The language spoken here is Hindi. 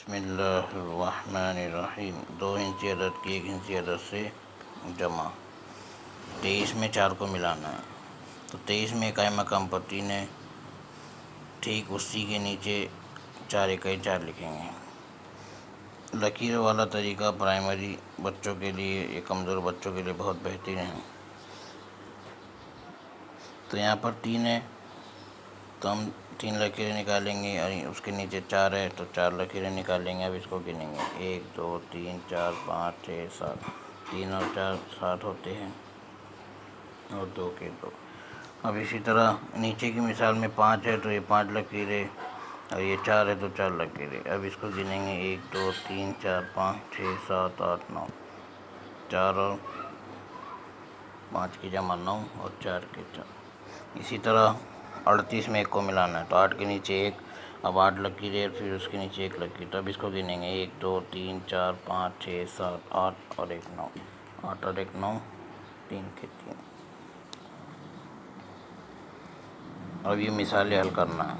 बिस्मिल्लाहिर्रहमानिर्रहीम। 2 इंची अदद की 1 इंची अदद से जमा। 23 में 4 को मिलाना है। तो 23 में इकाई मकाम पर 3 है, ठीक उसी के नीचे 4 इकाई 4 लिखेंगे। लकीर वाला तरीका प्राइमरी बच्चों के लिए या कमज़ोर बच्चों के लिए बहुत बेहतरीन है। तो यहाँ पर 3 है तो हम 3 लकीरें निकालेंगे और उसके नीचे 4 है तो 4 लकीरें निकालेंगे। अब इसको गिनेंगे 1 2 3 4 5 6 7। 3 और 4 7 होते हैं और 2 के 2। अब इसी तरह नीचे की मिसाल में 5 है तो ये 5 लकीरें और ये 4 है तो 4 लकीरें। अब इसको गिनेंगे 1 2 3 4 5 6 7 8 9। 4 और 5 की जमा 9 और 4 के 4। इसी तरह 38 में 1 को मिलाना है तो 8 के नीचे 1। अब 8 लकीरें फिर उसके नीचे 1 लकीर। तो अब इसको गिनेंगे 1 2 3 4 5 6 7 8 और 1 9। 8 और 1 9, 3 के 3। अब ये मिसालें हल करना है।